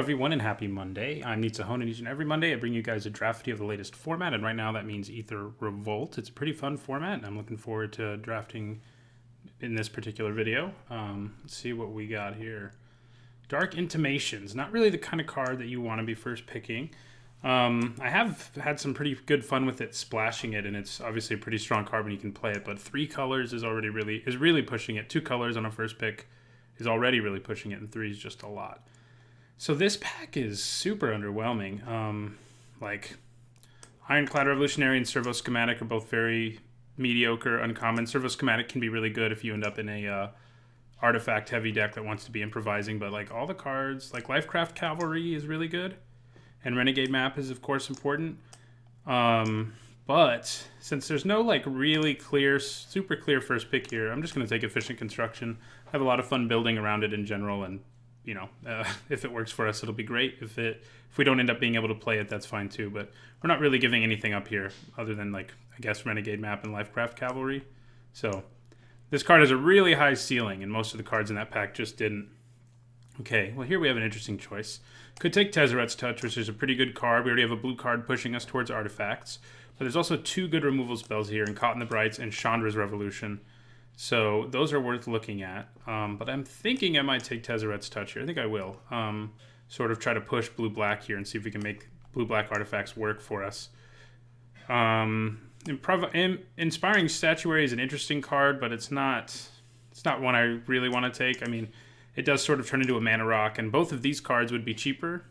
everyone, and happy Monday. I'm Nitsa and each and every Monday I bring you guys a draft video of the latest format, and right now that means Aether Revolt. It's a pretty fun format, and I'm looking forward to drafting in this particular video. Let's see what we got here. Dark Intimations, not really the kind of card that you want to be first picking. I have had some pretty good fun with it, splashing it, and it's obviously a pretty strong card when you can play it, but 3 colors is already really pushing it. 2 colors on a first pick is already really pushing it, and 3 is just a lot. So this pack is super underwhelming. Like Ironclad Revolutionary and Servo Schematic are both very mediocre, uncommon. Servo Schematic can be really good if you end up in a artifact heavy deck that wants to be improvising, but like all the cards, like Lifecraft Cavalry is really good, and Renegade Map is of course important. But since there's no like really clear, super clear first pick here, I'm just going to take Efficient Construction. I have a lot of fun building around it in general, and you know, if it works for us, it'll be great. If we don't end up being able to play it, that's fine too. But we're not really giving anything up here other than, like, I guess Renegade Map and Lifecraft Cavalry. So this card has a really high ceiling, and most of the cards in that pack just didn't. Okay, well here we have an interesting choice. Could take Tezzeret's Touch, which is a pretty good card. We already have a blue card pushing us towards artifacts. But there's also 2 good removal spells here in Caught in the Brights and Chandra's Revolution. So those are worth looking at, but I'm thinking I might take Tezzeret's Touch here. I think I will. Sort of try to push blue-black here and see if we can make blue-black artifacts work for us. Inspiring Statuary is an interesting card, but it's not one I really want to take. I mean, it does sort of turn into a mana rock, and both of these cards would be cheaper,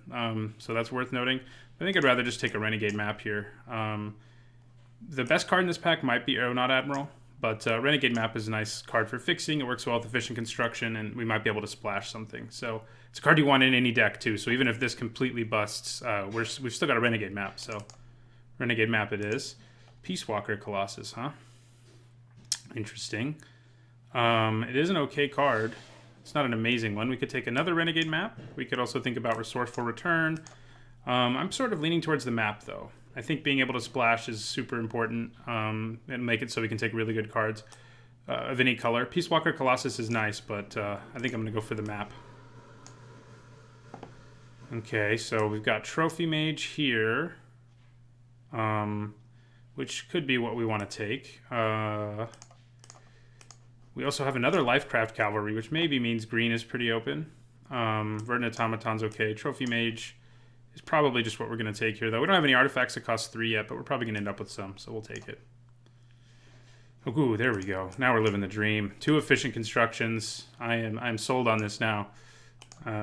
so that's worth noting. I think I'd rather just take a Renegade Map here. The best card in this pack might be Aeronaut Admiral. But Renegade Map is a nice card for fixing. It works well with Efficient Construction, and we might be able to splash something. So it's a card you want in any deck, too. So even if this completely busts, we've still got a Renegade Map. So Renegade Map it is. Peace Walker Colossus, huh? Interesting. It is an okay card. It's not an amazing one. We could take another Renegade Map. We could also think about Resourceful Return. I'm sort of leaning towards the map, though. I think being able to splash is super important, and make it so we can take really good cards of any color. Peace Walker Colossus is nice, but I think I'm going to go for the map. Okay, so we've got Trophy Mage here, which could be what we want to take. We also have another Lifecraft Cavalry, which maybe means green is pretty open. Verdant Automaton's okay. Trophy Mage is probably just what we're going to take here, though. We don't have any artifacts that cost 3 yet, but we're probably going to end up with some, so we'll take it. Ooh, there we go. Now we're living the dream. 2 Efficient Constructions. I'm sold on this now,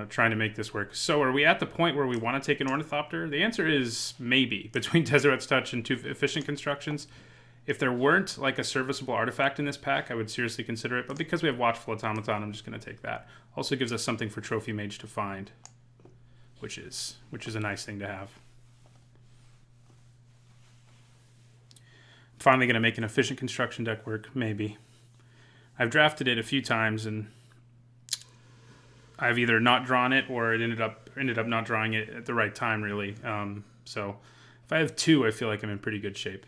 trying to make this work. So are we at the point where we want to take an Ornithopter? The answer is maybe, between Tezzeret's Touch and 2 Efficient Constructions. If there weren't like a serviceable artifact in this pack, I would seriously consider it, but because we have Watchful Automaton, I'm just going to take that. Also gives us something for Trophy Mage to find, which is a nice thing to have. I'm finally going to make an Efficient Construction deck work, maybe. I've drafted it a few times, and I've either not drawn it or it ended up not drawing it at the right time, really. So if I have 2, I feel like I'm in pretty good shape.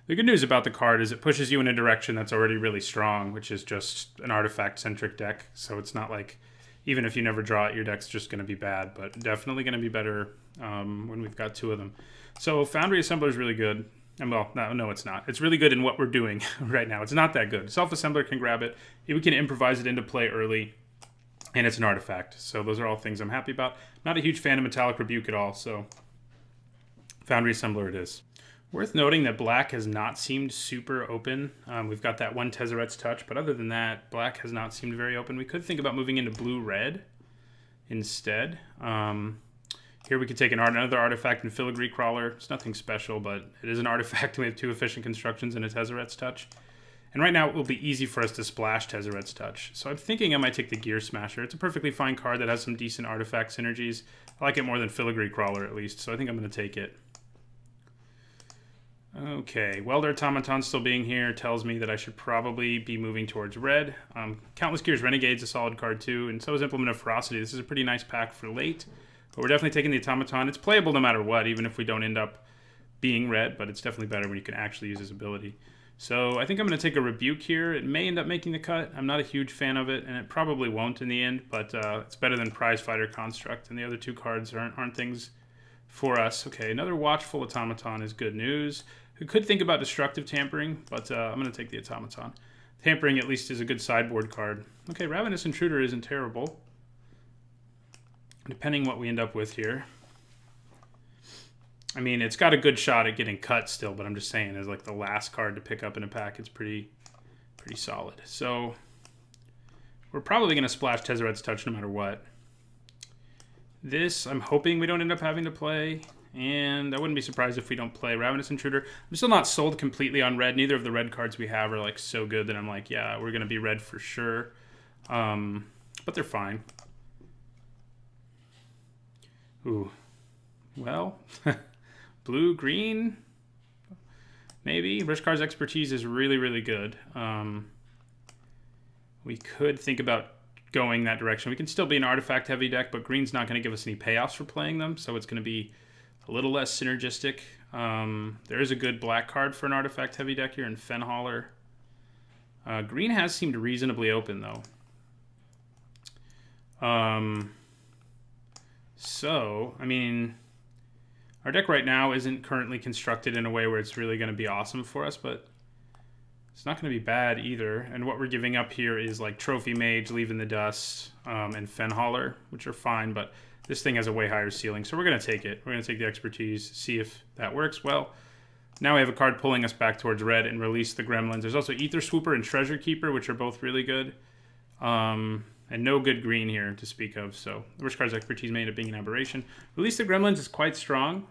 The good news about the card is it pushes you in a direction that's already really strong, which is just an artifact-centric deck, so it's not like even if you never draw it, your deck's just going to be bad, but definitely going to be better when we've got 2 of them. So Foundry Assembler is really good. And well, no, it's not. It's really good in what we're doing right now. It's not that good. Self-Assembler can grab it. We can improvise it into play early, and it's an artifact. So those are all things I'm happy about. Not a huge fan of Metallic Rebuke at all, so Foundry Assembler it is. Worth noting that black has not seemed super open. We've got that 1 Tezzeret's Touch, but other than that, black has not seemed very open. We could think about moving into blue-red instead. Here we could take another artifact in Filigree Crawler. It's nothing special, but it is an artifact. We have 2 Efficient Constructions and a Tezzeret's Touch. And right now it will be easy for us to splash Tezzeret's Touch. So I'm thinking I might take the Gear Smasher. It's a perfectly fine card that has some decent artifact synergies. I like it more than Filigree Crawler at least, so I think I'm going to take it. Okay, Welder Automaton still being here tells me that I should probably be moving towards red. Countless Gears Renegade's a solid card too, and so is Implement of Ferocity. This is a pretty nice pack for late, but we're definitely taking the Automaton. It's playable no matter what, even if we don't end up being red, but it's definitely better when you can actually use his ability. So I think I'm going to take a Rebuke here. It may end up making the cut. I'm not a huge fan of it, and it probably won't in the end, but it's better than Prize Fighter Construct, and the other 2 cards aren't things for us. Okay, another Watchful Automaton is good news. We could think about Destructive Tampering, but I'm going to take the Automaton. Tampering at least is a good sideboard card. Okay, Ravenous Intruder isn't terrible, depending what we end up with here. I mean, it's got a good shot at getting cut still, but I'm just saying, as like the last card to pick up in a pack, it's pretty solid. So we're probably going to splash Tezzeret's Touch no matter what. This, I'm hoping we don't end up having to play, and I wouldn't be surprised if we don't play Ravenous Intruder. I'm still not sold completely on red. Neither of the red cards we have are like so good that I'm like, yeah, we're going to be red for sure. But they're fine. Ooh. Well... Blue, green, maybe. Rishkar's Expertise is really, really good. We could think about going that direction. We can still be an artifact-heavy deck, but green's not going to give us any payoffs for playing them, so it's going to be a little less synergistic. There is a good black card for an artifact-heavy deck here in Fenhauler. Green has seemed reasonably open, though. So, I mean... Our deck right now isn't currently constructed in a way where it's really going to be awesome for us, but it's not going to be bad either. And what we're giving up here is like Trophy Mage, Leave in the Dust, and Fenhauler, which are fine, but this thing has a way higher ceiling, so we're going to take it. We're going to take the Expertise, see if that works. Well, now we have a card pulling us back towards red and release the Gremlins. There's also Aether Swooper and Treasure Keeper, which are both really good. And no good green here to speak of, so the Rishkar's Expertise may end up being an aberration. Release the Gremlins is quite strong.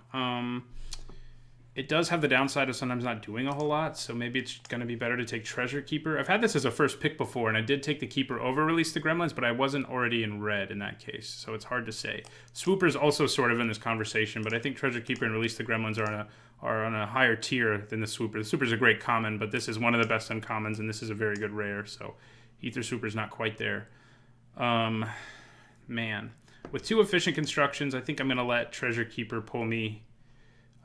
It does have the downside of sometimes not doing a whole lot, so maybe it's going to be better to take Treasure Keeper. I've had this as a first pick before, and I did take the Keeper over Release the Gremlins, but I wasn't already in red in that case, so it's hard to say. Swooper's also sort of in this conversation, but I think Treasure Keeper and Release the Gremlins are on a higher tier than the Swooper. The Swooper's a great common, but this is one of the best uncommons, and this is a very good rare, so Aether Swooper's not quite there. Man, with 2 efficient constructions, I think I'm going to let Treasure Keeper pull me.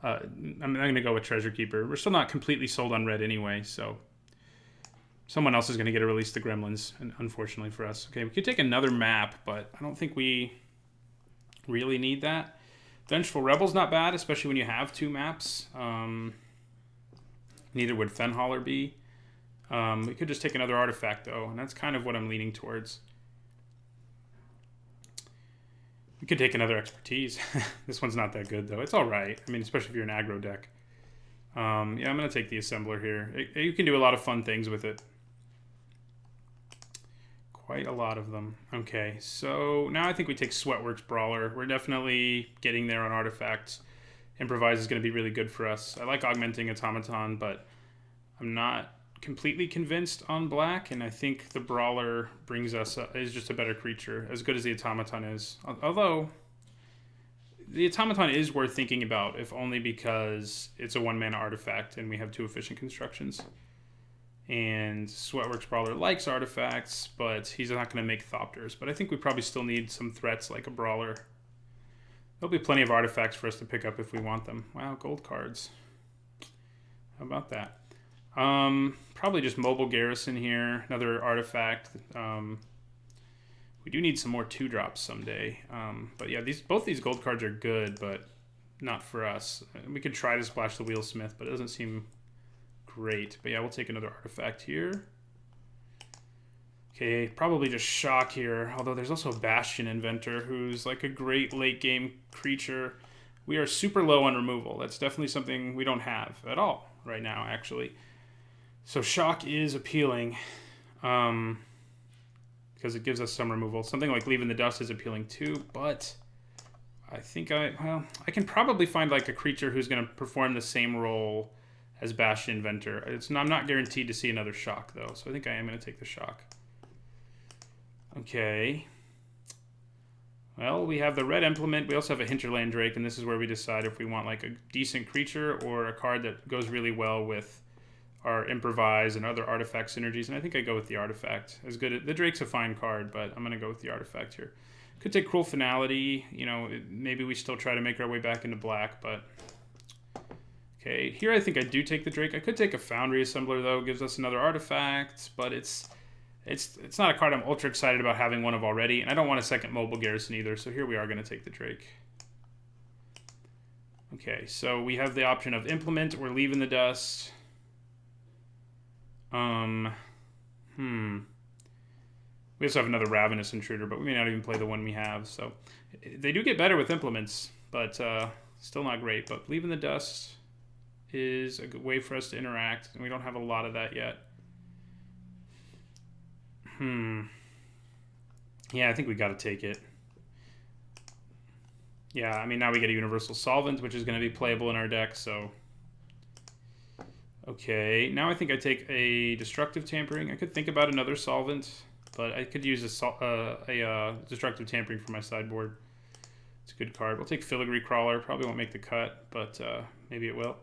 I'm going to go with Treasure Keeper. We're still not completely sold on red anyway, so someone else is going to get to Release the Gremlins, unfortunately for us. Okay, we could take another map, but I don't think we really need that. Vengeful Rebel's not bad, especially when you have 2 maps. Neither would Fenhauler be. We could just take another artifact, though, and that's kind of what I'm leaning towards. We could take another Expertise. This one's not that good, though. It's all right. I mean, especially if you're an aggro deck. Yeah, I'm going to take the Assembler here. You can do a lot of fun things with it. Quite a lot of them. Okay, so now I think we take Sweatworks Brawler. We're definitely getting there on artifacts. Improvise is going to be really good for us. I like Augmenting Automaton, but I'm not completely convinced on black, and I think the Brawler brings us is just a better creature, as good as the Automaton is. Although the Automaton is worth thinking about, if only because it's a 1-mana artifact and we have 2 efficient constructions. And Sweatworks Brawler likes artifacts, but he's not going to make Thopters. But I think we probably still need some threats like a Brawler. There'll be plenty of artifacts for us to pick up if we want them. Wow, gold cards. How about that? Probably just Mobile Garrison here, another artifact. We do need some more 2-drops someday. But yeah, both these gold cards are good, but not for us. We could try to splash the Wheelsmith, but it doesn't seem great. But yeah, we'll take another artifact here. Okay, probably just Shock here, although there's also a Bastion Inventor who's like a great late game creature. We are super low on removal. That's definitely something we don't have at all right now, actually. So Shock is appealing because it gives us some removal. Something like Leave in the Dust is appealing too, but I think I can probably find like a creature who's going to perform the same role as Bastion Inventor. I'm not guaranteed to see another Shock though, so I think I am going to take the Shock. Okay. Well, we have the red implement. We also have a Hinterland Drake, and this is where we decide if we want like a decent creature or a card that goes really well with our Improvise and other artifact synergies. And I think I go with the artifact. The Drake's a fine card, but I'm going to go with the artifact here. Could take Cruel Finality. You know, maybe we still try to make our way back into black, but Okay, here I think I do take the Drake. I could take a Foundry Assembler, though. Gives us another artifact, but it's not a card I'm ultra excited about having one of already, and I don't want a second mobile garrison either, so here we are going to take the Drake. Okay, so we have the option of Implement or Leave in the Dust. We also have another Ravenous Intruder, but we may not even play the one we have, so... They do get better with Implements, but still not great. But Leave in the Dust is a good way for us to interact, and we don't have a lot of that yet. Yeah, I think we got to take it. Yeah, I mean, now we get a Universal Solvent, which is going to be playable in our deck, so... Okay, now I think I take a Destructive Tampering. I could think about another Solvent, but I could use a Destructive Tampering for my sideboard. It's a good card. We'll take Filigree Crawler. Probably won't make the cut, but maybe it will.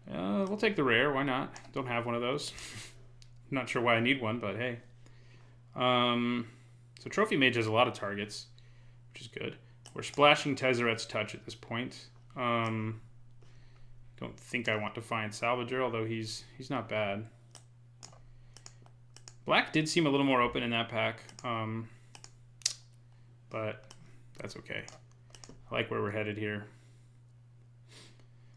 We'll take the rare. Why not? Don't have one of those. Not sure why I need one, but hey. So Trophy Mage has a lot of targets, which is good. We're splashing Tezzeret's Touch at this point. Don't think I want to find Salvager, although he's not bad. Black did seem a little more open in that pack, but that's okay. I like where we're headed here.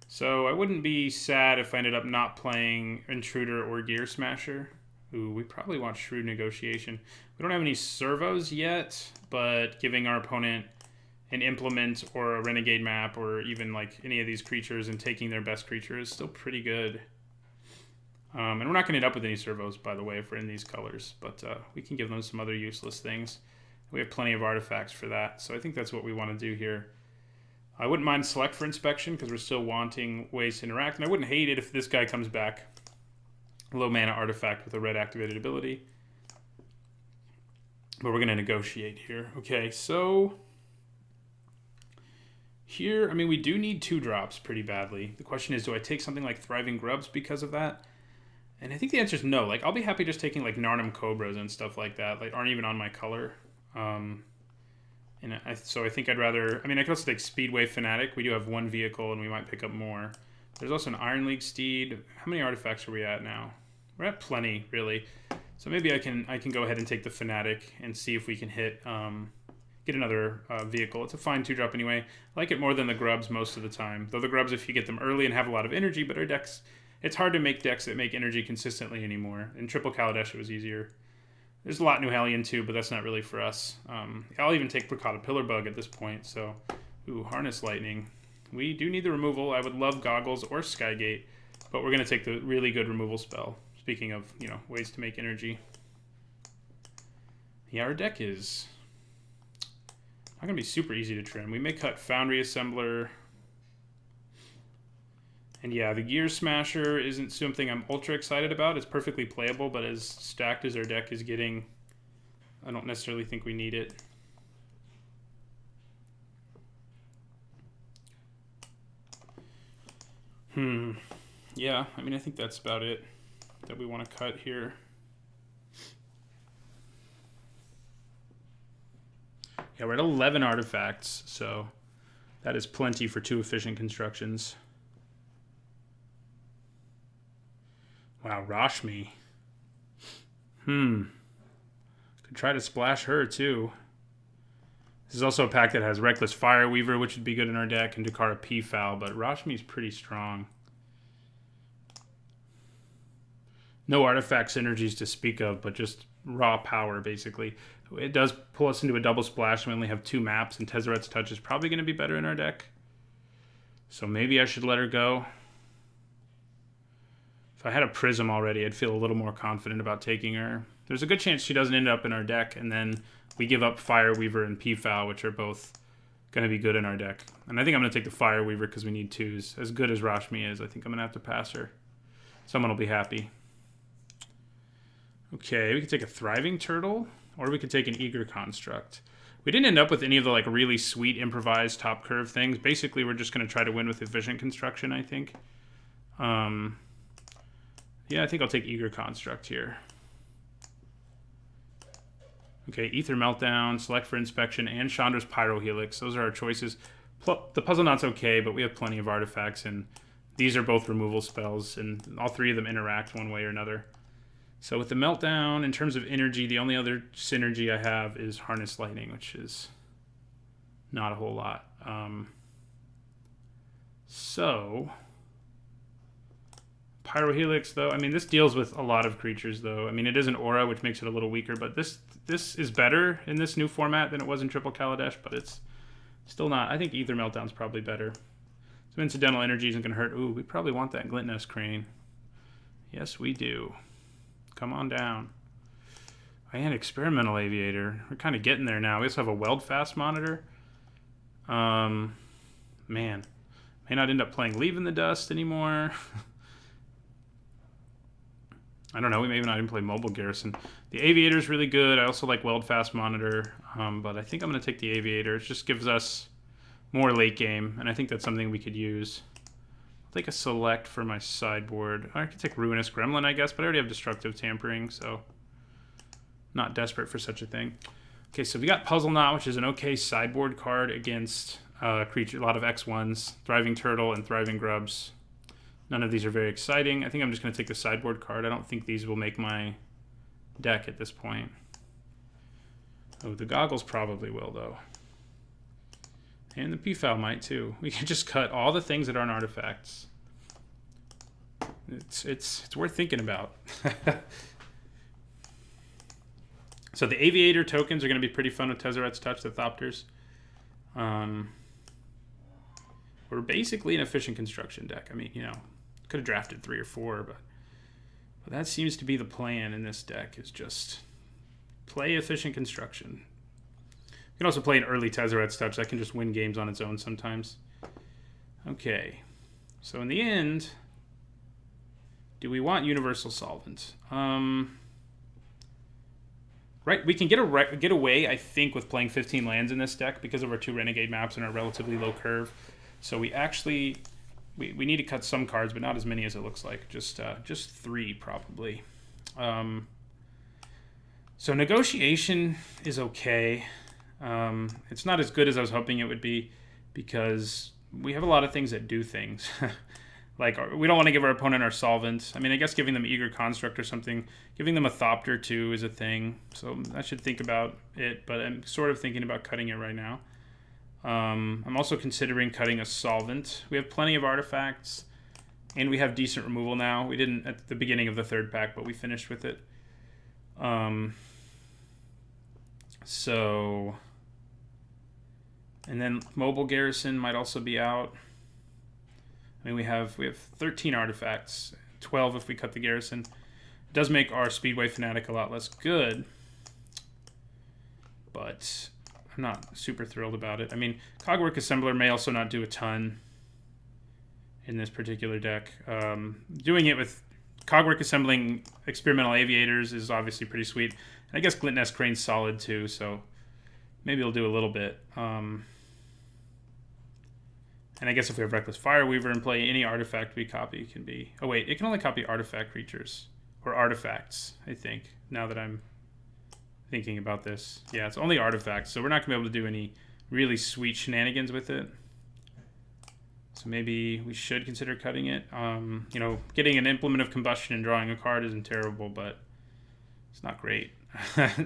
So I wouldn't be sad if I ended up not playing Intruder or Gear Smasher. Ooh, we probably want Shrewd Negotiation. We don't have any servos yet, but giving our opponent an Implement or a Renegade map or even like any of these creatures and taking their best creature is still pretty good. And we're not going to end up with any servos, by the way, if we're in these colors, but we can give them some other useless things. We have plenty of artifacts for that, so I think that's what we want to do here. I wouldn't mind Select for Inspection because we're still wanting ways to interact, and I wouldn't hate it if this guy comes back. Low mana artifact with a red activated ability. But we're going to negotiate here. Okay, so here, I mean, we do need 2-drops pretty badly. The question is, do I take something like Thriving Grubs because of that? And I think the answer is no. Like, I'll be happy just taking like Narnum Cobras and stuff like that. Like, aren't even on my color. So I think I'd rather... I mean, I could also take Speedway Fanatic. We do have one vehicle, and we might pick up more. There's also an Iron League Steed. How many artifacts are we at now? We're at plenty, really. So maybe I can go ahead and take the Fanatic and see if we can hit... get another vehicle. It's a fine 2-drop anyway. I like it more than the Grubs most of the time. Though the Grubs, if you get them early and have a lot of energy, but our decks... It's hard to make decks that make energy consistently anymore. In Triple Kaladesh, it was easier. There's a lot New Hellion too, but that's not really for us. I'll even take Bricata Pillarbug at this point. So, ooh, Harness Lightning. We do need the removal. I would love Goggles or Skygate, but we're going to take the really good removal spell. Speaking of, you know, ways to make energy. Yeah, our deck is not going to be super easy to trim. We may cut Foundry Assembler. And yeah, the Gear Smasher isn't something I'm ultra excited about. It's perfectly playable, but as stacked as our deck is getting, I don't necessarily think we need it. Yeah, I mean, I think that's about it that we want to cut here. Yeah, we're at 11 artifacts, so that is plenty for 2 efficient constructions. Wow, Rashmi. Could try to splash her, too. This is also a pack that has Reckless Fireweaver, which would be good in our deck, and Dakara Peafowl, but Rashmi's pretty strong. No artifact synergies to speak of, but just raw power, basically. It does pull us into a double splash, and we only have 2 maps, and Tezzeret's Touch is probably going to be better in our deck. So maybe I should let her go. If I had a Prism already, I'd feel a little more confident about taking her. There's a good chance she doesn't end up in our deck, and then we give up Fireweaver and Peafowl, which are both going to be good in our deck. And I think I'm going to take the Fireweaver because we need 2s. As good as Rashmi is, I think I'm going to have to pass her. Someone will be happy. Okay, we could take a Thriving Turtle, or we could take an Eager Construct. We didn't end up with any of the like really sweet improvised top curve things. Basically, we're just going to try to win with efficient construction, I think. Yeah, I think I'll take Eager Construct here. Okay, Aether Meltdown, Select for Inspection, and Chandra's Pyrohelix. Those are our choices. The Puzzle Knot's okay, but we have plenty of artifacts, and these are both removal spells, and all three of them interact one way or another. So with the Meltdown, in terms of energy, the only other synergy I have is Harness Lightning, which is not a whole lot. So Pyrohelix, though, I mean, this deals with a lot of creatures, though. I mean, it is an aura, which makes it a little weaker, but this is better in this new format than it was in Triple Kaladesh, but it's still not. I think Aether Meltdown's probably better. Some incidental energy isn't going to hurt. Ooh, we probably want that Glintnest Crane. Yes, we do. Come on down. And Experimental Aviator. We're kind of getting there now. We also have a Weld Fast Monitor. Man. May not end up playing Leave in the Dust anymore. I don't know. We may not even play Mobile Garrison. The Aviator is really good. I also like Weld Fast Monitor. But I think I'm going to take the Aviator. It just gives us more late game, and I think that's something we could use. I'll take a Select for my sideboard. I could take Ruinous Gremlin, I guess, but I already have Destructive Tampering, so not desperate for such a thing. Okay, so we got Puzzle Knot, which is an okay sideboard card against creature, a lot of X1s, Thriving Turtle and Thriving Grubs. None of these are very exciting. I think I'm just going to take the sideboard card. I don't think these will make my deck at this point. Oh, the Goggles probably will, though. And the P-File might, too. We can just cut all the things that aren't artifacts. It's worth thinking about. So the Aviator tokens are going to be pretty fun with Tezzeret's Touch, the Thopters. We're basically an efficient construction deck. I mean, you know, could have drafted 3 or 4, but that seems to be the plan in this deck, is just play efficient construction. You can also play an early Tezzeret's Touch. That can just win games on its own sometimes. Okay. So in the end, do we want Universal Solvent? Right, we can get away, I think, with playing 15 lands in this deck because of our 2 Renegade maps and our relatively low curve. So we actually we need to cut some cards, but not as many as it looks like. Just 3 probably. So Negotiation is okay. It's not as good as I was hoping it would be because we have a lot of things that do things. Like, we don't want to give our opponent our Solvent. I mean, I guess giving them Eager Construct or something, giving them a Thopter too is a thing. So I should think about it, but I'm sort of thinking about cutting it right now. I'm also considering cutting a Solvent. We have plenty of artifacts, and we have decent removal now. We didn't at the beginning of the 3rd pack, but we finished with it. So... And then Mobile Garrison might also be out. I mean, we have 13 artifacts, 12 if we cut the Garrison. It does make our Speedway Fanatic a lot less good, but I'm not super thrilled about it. I mean, Cogwork Assembler may also not do a ton in this particular deck. Doing it with Cogwork Assembling Experimental Aviators is obviously pretty sweet. And I guess Glintnest Crane's solid too, so maybe it'll do a little bit. And I guess if we have Reckless Fireweaver in play, any artifact we copy can be... Oh, wait. It can only copy artifact creatures. Or artifacts, I think, now that I'm thinking about this. Yeah, it's only artifacts, so we're not going to be able to do any really sweet shenanigans with it. So maybe we should consider cutting it. You know, getting an Implement of Combustion and drawing a card isn't terrible, but it's not great.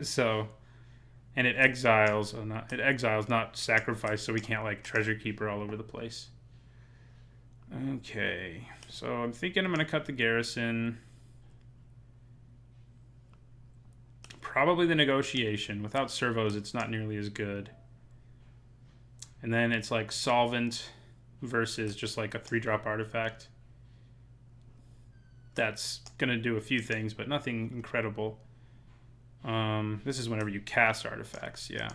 So... And it exiles, not sacrifice, so we can't, like, Treasure Keeper all over the place. Okay, so I'm thinking I'm going to cut the Garrison. Probably the Negotiation. Without servos, it's not nearly as good. And then it's, like, Solvent versus just, like, a 3-drop artifact. That's going to do a few things, but nothing incredible. This is whenever you cast artifacts, yeah.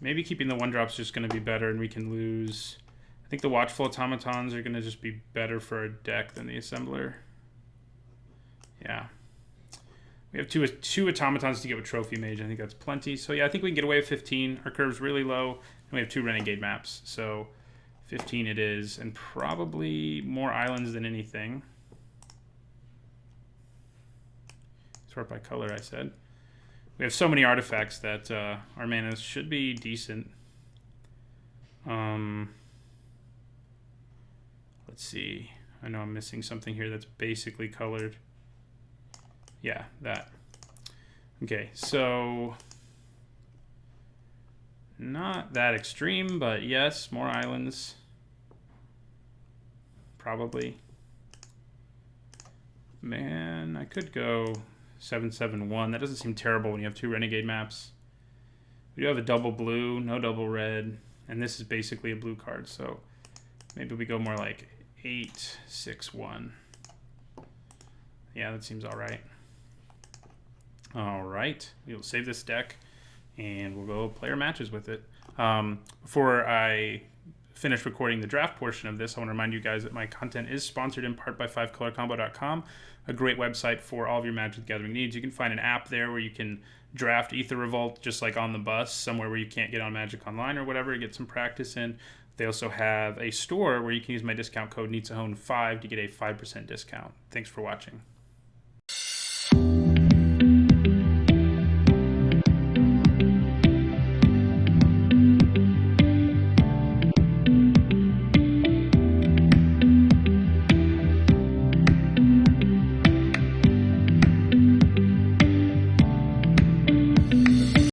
Maybe keeping the 1-drop's just going to be better, and we can lose... I think the Watchful Automatons are going to just be better for our deck than the Assembler. Yeah. We have two Automatons to get with Trophy Mage. I think that's plenty. So, yeah, I think we can get away with 15. Our curve's really low, and we have 2 Renegade maps. So, 15 it is, and probably more islands than anything. Sort by color, I said. We have so many artifacts that our mana should be decent. Let's let's see. I know I'm missing something here that's basically colored. Yeah, that. Okay, so not that extreme, but yes, more islands. Probably. Man, I could go 771. That doesn't seem terrible when you have 2 Renegade maps. We do have a double blue, no double red, and this is basically a blue card, so maybe we go more like 861. Yeah, that seems all right. All right, we'll save this deck, and we'll go player matches with it. Before I finish recording the draft portion of this, I want to remind you guys that my content is sponsored in part by 5colorcombo.com, a great website for all of your Magic the Gathering needs. You can find an app there where you can draft Aether Revolt just like on the bus, somewhere where you can't get on Magic Online or whatever, to get some practice in. They also have a store where you can use my discount code NITSAHONE5 to get a 5% discount. Thanks for watching.